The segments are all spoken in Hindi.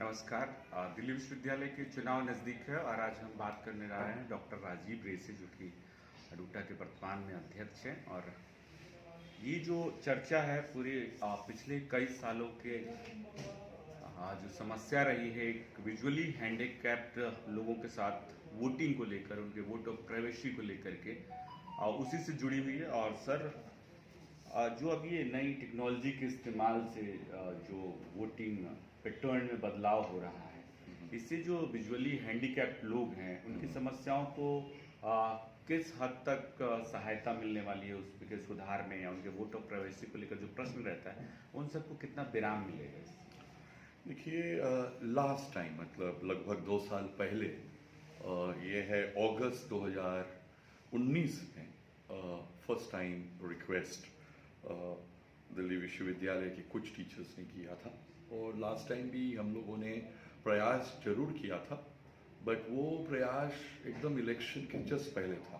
नमस्कार। दिल्ली विश्वविद्यालय के चुनाव नज़दीक है और आज हम बात करने जा रहे हैं डॉक्टर राजीव रे से, जो कि डूटा के वर्तमान में अध्यक्ष हैं। और ये जो चर्चा है पूरे पिछले कई सालों के जो समस्या रही है एक विजुअली हैंडीकैप्ड लोगों के साथ वोटिंग को लेकर, उनके वोट ऑफ प्राइवेसी को लेकर के, उसी से जुड़ी हुई है। और सर, जो अब ये नई टेक्नोलॉजी के इस्तेमाल से जो वोटिंग पैटर्न में बदलाव हो रहा है, इससे जो विजुअली हैंडीकैप्ड लोग हैं उनकी समस्याओं को किस हद तक सहायता मिलने वाली है उसके सुधार में, या उनके वोट ऑफ प्राइवेसी को लेकर जो प्रश्न रहता है उन सबको कितना विराम मिलेगा? देखिए, लास्ट टाइम मतलब लगभग 2 साल पहले, ये है अगस्त 2019 में फर्स्ट टाइम रिक्वेस्ट दिल्ली विश्वविद्यालय के कुछ टीचर्स ने किया था। और लास्ट टाइम भी हम लोगों ने प्रयास जरूर किया था, बट वो प्रयास एकदम इलेक्शन के जस्ट पहले था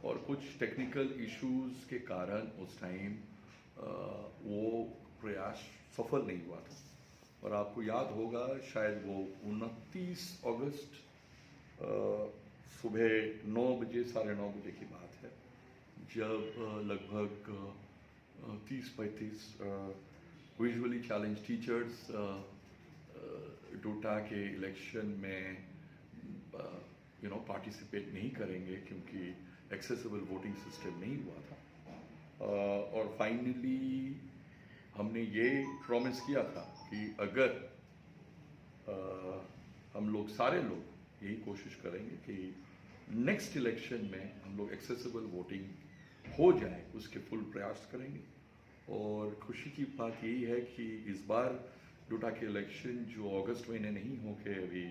और कुछ टेक्निकल इश्यूज के कारण उस टाइम वो प्रयास सफल नहीं हुआ था। और आपको याद होगा, शायद वो 29 अगस्त सुबह 9 बजे, 9:30 बजे की बात है, जब लगभग 30-35 विजुअली चैलेंज टीचर्स डोटा के इलेक्शन में पार्टिसिपेट नहीं करेंगे क्योंकि एक्सेसिबल वोटिंग सिस्टम नहीं हुआ था। और फाइनली हमने ये प्रॉमिस किया था कि अगर हम लोग सारे लोग यही कोशिश करेंगे कि नेक्स्ट इलेक्शन में हम लोग एक्सेसिबल वोटिंग हो जाए, उसके फुल प्रयास करेंगे। और खुशी की बात यही है कि इस बार डोटा के इलेक्शन जो अगस्त महीने नहीं होके अभी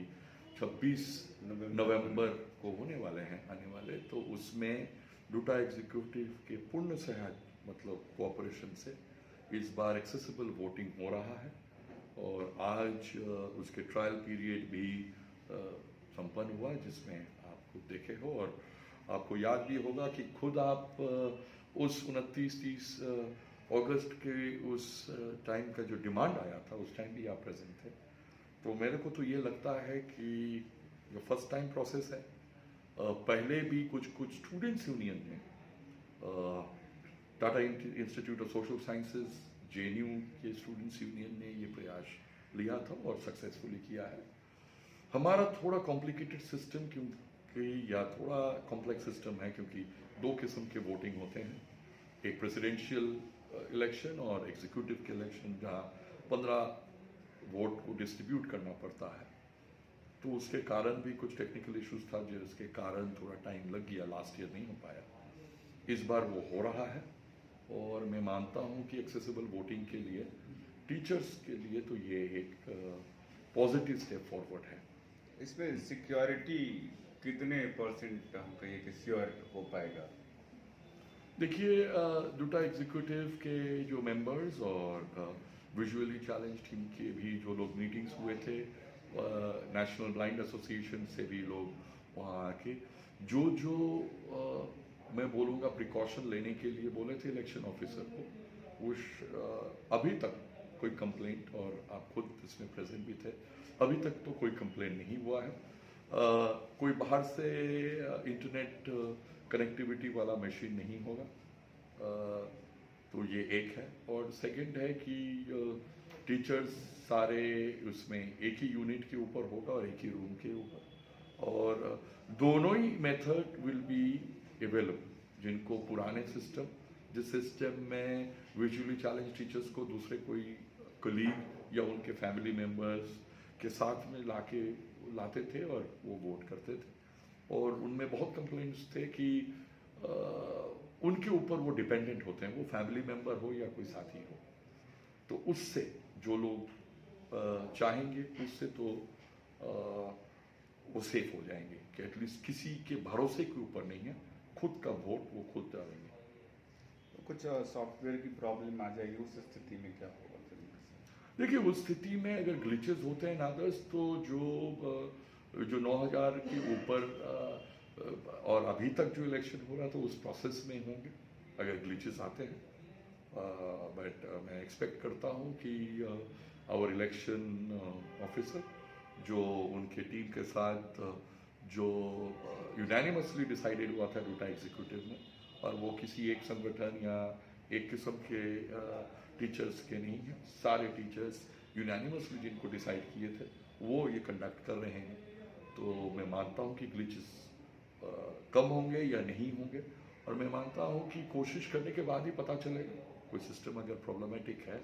26 नवंबर को होने वाले हैं, आने वाले, तो उसमें डोटा एग्जीक्यूटिव के पूर्ण सहयोग मतलब कोऑपरेशन से इस बार एक्सेसिबल वोटिंग हो रहा है। और आज उसके ट्रायल पीरियड भी संपन्न हुआ, जिसमें आप खुद देखे हो। और आपको याद भी होगा कि खुद आप उस 29-30 अगस्त के उस टाइम का जो डिमांड आया था, उस टाइम भी आप प्रेजेंट थे। तो मेरे को तो ये लगता है कि जो फर्स्ट टाइम प्रोसेस है, पहले भी कुछ स्टूडेंट्स यूनियन ने, Tata institute of social sciences, JNU के स्टूडेंट्स यूनियन ने ये प्रयास लिया था और सक्सेसफुली किया है। हमारा थोड़ा कॉम्प्लिकेटेड सिस्टम या थोड़ा कॉम्प्लेक्स सिस्टम है, क्योंकि 2 किस्म के वोटिंग होते हैं, एक प्रेसिडेंशियल इलेक्शन और एग्जीक्यूटिव के इलेक्शन, जहाँ 15 वोट को डिस्ट्रीब्यूट करना पड़ता है। तो उसके कारण भी कुछ टेक्निकल इश्यूज था, जिसके कारण थोड़ा टाइम लग गया, लास्ट ईयर नहीं हो पाया। इस बार वो हो रहा है और मैं मानता हूँ कि एक्सेसिबल वोटिंग के लिए टीचर्स के लिए तो ये एक पॉजिटिव स्टेप फॉरवर्ड है। इसमें सिक्योरिटी कितने % हम कहिए कि श्योर हो पाएगा? देखिए, डोटा एग्जीक्यूटिव के जो मेंबर्स और विजुअली चैलेंज टीम के भी जो लोग मीटिंग्स हुए थे, नेशनल ब्लाइंड एसोसिएशन से भी लोग वहाँ आके जो मैं बोलूँगा प्रिकॉशन लेने के लिए बोले थे इलेक्शन ऑफिसर को, उस अभी तक कोई कंप्लेंट, और आप खुद इसमें प्रेजेंट भी थे, अभी तक तो कोई कंप्लेंट नहीं हुआ है। कोई बाहर से इंटरनेट कनेक्टिविटी वाला मशीन नहीं होगा, तो ये एक है। और सेकंड है कि टीचर्स सारे उसमें एक ही यूनिट के ऊपर होगा और एक ही रूम के ऊपर, और दोनों ही मेथड विल बी अवेलेबल। जिनको पुराने सिस्टम, जिस सिस्टम में विजुअली चैलेंज टीचर्स को दूसरे कोई कलीग या उनके फैमिली मेम्बर्स के साथ में लाते थे और वो वोट करते थे, और उनमें बहुत कंप्लेंट्स थे कि उनके ऊपर वो डिपेंडेंट होते हैं, वो फैमिली मेम्बर हो या कोई साथी हो। तो उससे जो लोग चाहेंगे, उससे तो वो सेफ हो जाएंगे कि एटलीस्ट किसी के भरोसे के ऊपर नहीं है, खुद का वोट वो खुद डालेंगे। तो कुछ सॉफ्टवेयर की प्रॉब्लम आ जाएगी, उस स्थिति में क्या होगा? देखिए, उस स्थिति में अगर ग्लिचेस होते हैं नादर्स, तो जो 9000 के ऊपर और अभी तक जो इलेक्शन हो रहा था उस प्रोसेस में होंगे अगर ग्लिचेस आते हैं। बट मैं एक्सपेक्ट करता हूँ कि आवर इलेक्शन ऑफिसर, जो उनके टीम के साथ जो यूनानिमसली डिसाइडेड हुआ था डूटा एग्जीक्यूटिव में, और वो किसी एक संगठन या एक किस्म के टीचर्स के नहीं हैं, सारे टीचर्स यूनानिमसली जिनको डिसाइड किए थे वो ये कंडक्ट कर रहे हैं। तो मैं मानता हूँ कि ग्लिचेस कम होंगे या नहीं होंगे, और मैं मानता हूँ कि कोशिश करने के बाद ही पता चलेगा। कोई सिस्टम अगर प्रॉब्लमेटिक है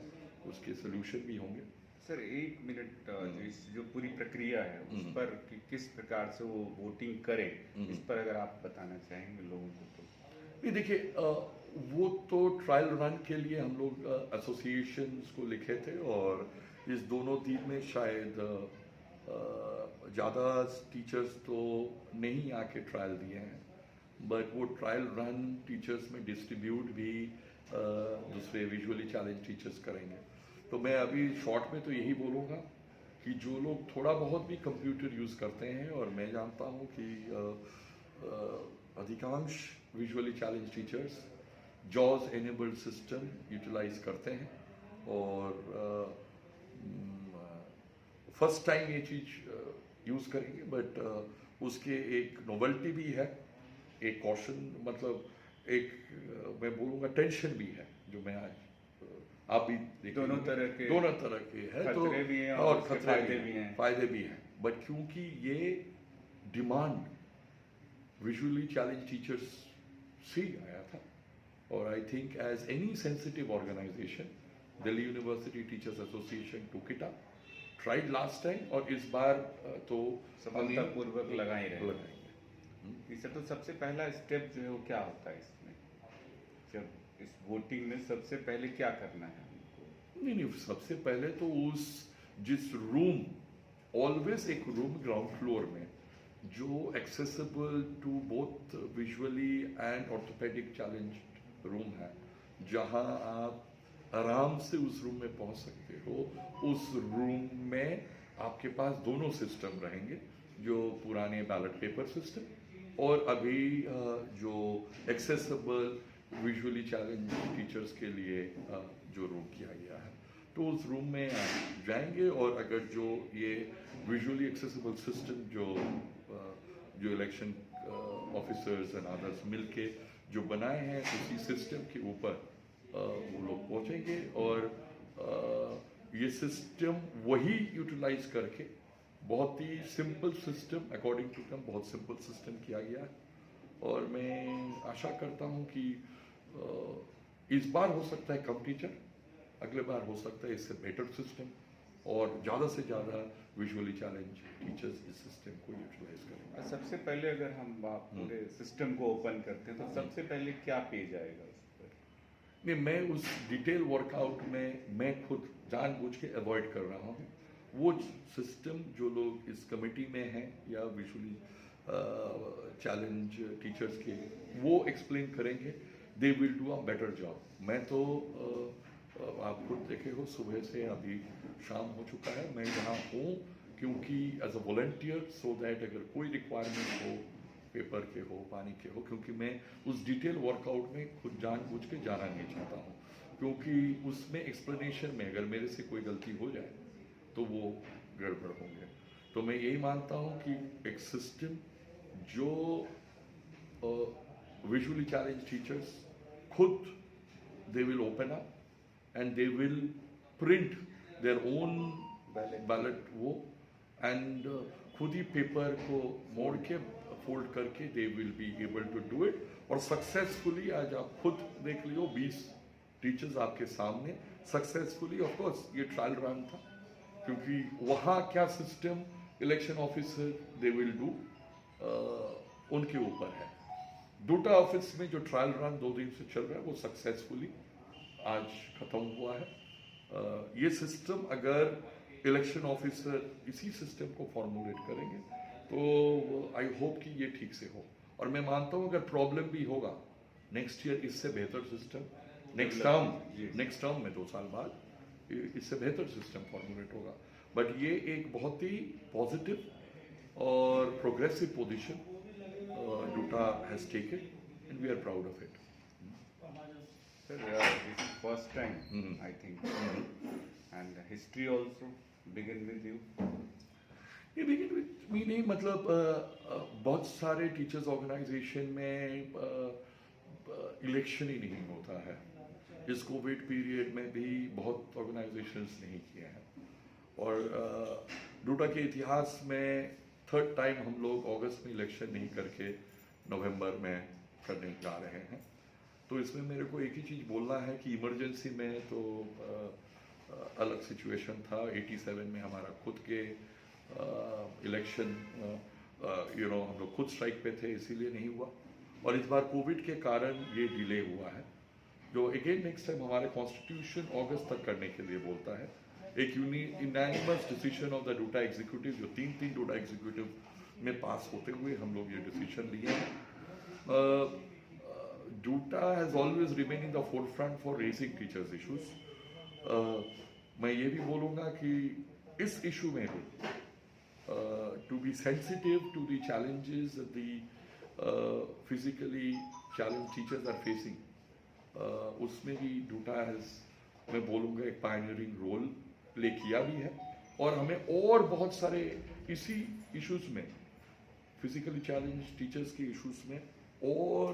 उसके सोल्यूशन भी होंगे। सर 1 मिनट, जो पूरी प्रक्रिया है उस पर किस प्रकार से वो वोटिंग करें, इस पर अगर आप बताना चाहेंगे लोगों को तो। नहीं, देखिए, वो तो ट्रायल रन के लिए हम लोग एसोसिएशंस को लिखे थे, और इस दोनों दिन में शायद ज़्यादा टीचर्स तो नहीं आके ट्रायल दिए हैं, बट वो ट्रायल रन टीचर्स में डिस्ट्रीब्यूट भी दूसरे विजुअली चैलेंज टीचर्स करेंगे। तो मैं अभी शॉर्ट में तो यही बोलूँगा कि जो लोग थोड़ा बहुत भी कंप्यूटर यूज़ करते हैं, और मैं जानता हूँ कि अधिकांश विजुअली चैलेंज टीचर्स जॉज एनेबल्ड सिस्टम यूटिलाइज करते हैं, और फर्स्ट टाइम ये चीज़ यूज़ करेंगे, बट उसके एक नोवेल्टी भी है, एक कॉशन, मतलब एक मैं बोलूँगा टेंशन भी है, जो मैं आज आप भी दोनों तरह के है, तो खतरे भी हैं और खतरे खतरे फायदे भी हैं, बट क्योंकि ये डिमांड विजुअली चैलेंज टीचर्स से आया था, और I think as any sensitive organization Delhi university teachers association took it up, tried last time, और इस बार तो सफलतापूर्वक लगाएंगे। सर, तो सबसे पहला स्टेप जो है वो क्या होता है इसमें, जब इस वोटिंग में सबसे पहले क्या करना है हमको? नहीं, सबसे पहले तो उस जिस रूम, ऑलवेज एक रूम ग्राउंड फ्लोर में जो accessible to both visually and orthopedic challenge room है, जहां आप आराम से उस रूम में पहुंच सकते हो, उस रूम में आपके पास दोनों सिस्टम रहेंगे, जो पुराने बैलेट पेपर सिस्टम और अभी जो एक्सेसिबल विजुअली चैलेंज टीचर्स के लिए जो रूम किया गया है। तो उस रूम में आप जाएंगे, और अगर जो ये विजुअली एक्सेसिबल सिस्टम जो इलेक्शन ऑफिसर्स एंड अदर्स मिलके जो बनाए हैं, उसी सिस्टम के ऊपर वो लोग पहुंचेंगे, और ये सिस्टम वही यूटिलाइज करके बहुत ही सिंपल सिस्टम, अकॉर्डिंग टू कम बहुत सिंपल सिस्टम किया गया है। और मैं आशा करता हूं कि इस बार हो सकता है कम टीचर, अगले बार हो सकता है इससे बेटर सिस्टम, और ज़्यादा से ज़्यादा विजुअली चैलेंज टीचर्स इस सिस्टम को यूटिलाइज करेंगे। सबसे पहले अगर हम पूरे सिस्टम को ओपन करते हैं, तो सबसे पहले क्या पेज आएगा उस पर? नहीं, मैं उस डिटेल वर्कआउट में मैं खुद जानबूझ के अवॉइड कर रहा हूँ। वो सिस्टम जो लोग इस कमेटी में हैं या विजुअली चैलेंज टीचर्स के, वो एक्सप्लेन करेंगे, दे will do a better job. मैं तो आप खुद देखे हो, सुबह से अभी शाम हो चुका है, मैं यहाँ हूँ क्योंकि as a volunteer, so that अगर कोई रिक्वायरमेंट हो, पेपर के हो, पानी के हो, क्योंकि मैं उस डिटेल वर्कआउट में खुद जानबूझ के जाना नहीं चाहता हूँ, क्योंकि उसमें एक्सप्लेनेशन में अगर मेरे से कोई गलती हो जाए तो वो गड़बड़ होंगे। तो मैं यही मानता हूँ कि एक सिस्टम जो विजुअली चैलेंज टीचर्स खुद they will open up and they will print their own ballot वो, एंड खुद ही पेपर को मोड़ के फोल्ड करके they will be able to do it, और सक्सेसफुली आज आप खुद देख लियो 20 टीचर्स आपके सामने सक्सेसफुली। ऑफ कोर्स ये ट्रायल रन था, क्योंकि वहाँ क्या system election officer they will do उनके ऊपर है। डूटा ऑफिस में जो ट्रायल रन 2 दिन से चल रहा है वो सक्सेसफुली आज खत्म हुआ है। ये सिस्टम अगर इलेक्शन ऑफिसर इसी सिस्टम को फॉर्मुलेट करेंगे तो आई होप कि ये ठीक से हो, और मैं मानता हूँ अगर प्रॉब्लम भी होगा नेक्स्ट ईयर इससे बेहतर सिस्टम, नेक्स्ट टर्म में 2 साल बाद इससे बेहतर सिस्टम फॉर्मुलेट होगा। बट ये एक बहुत ही पॉजिटिव और progressive position DUTA has taken and we are proud of it. Sir, this is first time, I think. and history also begin with you. ये बिगिन विथ मी नहीं, मतलब बहुत सारे टीचर्स ऑर्गेनाइजेशन में इलेक्शन ही नहीं होता है। इस कोविड पीरियड में भी बहुत ऑर्गेनाइजेशंस नहीं किए हैं, और डूटा के इतिहास में थर्ड टाइम हम लोग अगस्त में इलेक्शन नहीं करके नवंबर में करने जा रहे हैं। तो इसमें मेरे को एक ही चीज़ बोलना है कि इमरजेंसी में तो अलग सिचुएशन था। 87 में हमारा खुद के इलेक्शन हम लोग खुद स्ट्राइक पे थे, इसीलिए नहीं हुआ, और इस बार कोविड के कारण ये डिले हुआ है, जो अगेन नेक्स्ट टाइम हमारे कॉन्स्टिट्यूशन अगस्त तक करने के लिए बोलता है। एक unanimous decision of the DUTA executive, जो तीन डूटा एग्जीक्यूटिव में पास होते हुए हम लोग ये डिसीजन लिए हैं। Due to has always remain in the forefront for raising teachers issues. मैं ये भी बोलूँगा कि इस इशू में भी to be sensitive to the challenges that the physically challenged teachers are facing, उसमें भी डूटा हैज, मैं बोलूँगा, एक पायनियरिंग रोल प्ले किया भी है, और हमें और बहुत सारे इसी इश्यूज में, फिजिकली चैलेंज टीचर्स के इश्यूज में और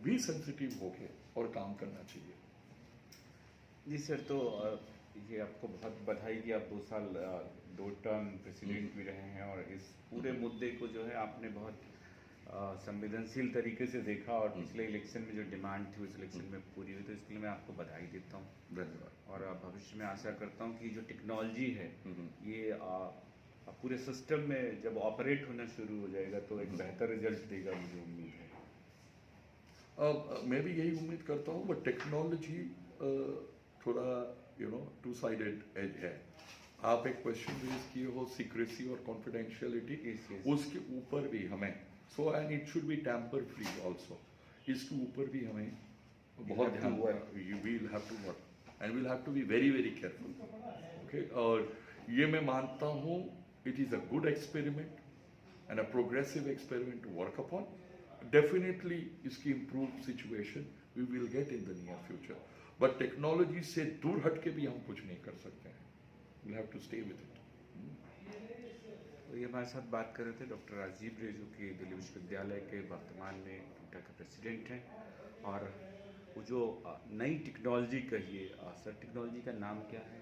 भी सेंसिटिव होके और काम करना चाहिए। जी सर, तो ये आपको बहुत बधाई कि आप 2 साल 2 टर्म प्रेसिडेंट भी रहे हैं, और इस पूरे मुद्दे को जो है आपने बहुत संवेदनशील तरीके से देखा, और पिछले इलेक्शन में जो डिमांड थी उस इलेक्शन में पूरी हुई, तो इसके लिए मैं आपको बधाई देता हूँ। धन्यवाद। और भविष्य में आशा करता हूँ कि जो टेक्नोलॉजी है ये पूरे सिस्टम में जब ऑपरेट होना शुरू हो जाएगा तो एक बेहतर रिजल्ट देगा, मुझे उम्मीद है। मैं भी यही उम्मीद करता हूँ, बट टेक्नोलॉजी थोड़ा टू साइडेड एज है। आप एक क्वेश्चन रेज किए हो सीक्रेसी और कॉन्फिडेंशियलिटी, उसके ऊपर भी हमें and it should be tamper free also, इसके ऊपर भी हमें बहुत ध्यान, you will have to work and will have to be very very careful, okay. और ये मैं मानता हूँ it is a good experiment and a progressive experiment to work upon. Definitely इसकी improve situation we will get in the near future, but technology से दूर हट के भी हम कुछ नहीं कर सकते हैं। We'll have to stay with it. तो ये हमारे साथ बात कर रहे थे डॉक्टर राजीव रे, जो कि दिल्ली विश्वविद्यालय के वर्तमान में डूटा के प्रेसिडेंट हैं। और वो जो नई टेक्नोलॉजी कहिए सर, टेक्नोलॉजी का नाम क्या है?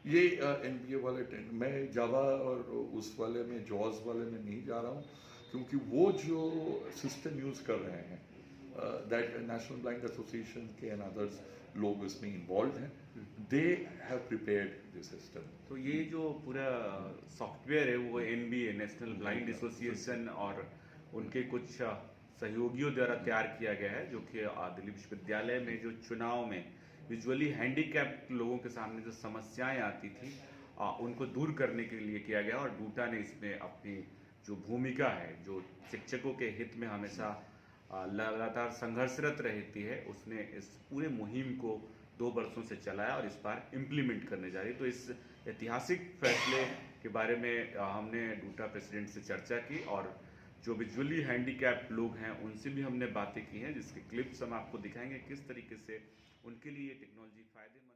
ये NBA वाले मैं जावा और उस वाले में जॉज वाले में नहीं जा रहा हूँ, क्योंकि वो जो सिस्टम यूज़ कर रहे हैं दैट नेशनल ब्लाइंड एसोसिएशन के एंड अदर्स लोग इसमें इन्वॉल्व हैं, they have prepared this system. तो ये जो पूरा सॉफ्टवेयर है वो NBA नेशनल ब्लाइंड एसोसिएशन और उनके कुछ सहयोगियों द्वारा तैयार किया गया है, जो कि दिल्ली विश्वविद्यालय में जो चुनाव में विजुअली हैंडीकैप्ड लोगों के सामने जो समस्याएं आती थी उनको दूर करने के लिए किया गया। और डूटा ने इसमें अपनी जो भूमिका है, जो शिक्षकों के हित में हमेशा लगातार संघर्षरत रहती है, उसने इस पूरे मुहिम को 2 वर्षों से चलाया और इस बार इम्प्लीमेंट करने जा रही है। तो इस ऐतिहासिक फैसले के बारे में हमने डूटा प्रेसिडेंट से चर्चा की, और जो विजुअली हैंडीकैप्ड लोग हैं उनसे भी हमने बातें की हैं, जिसके क्लिप्स हम आपको दिखाएंगे किस तरीके से उनके लिए टेक्नोलॉजी फायदेमंद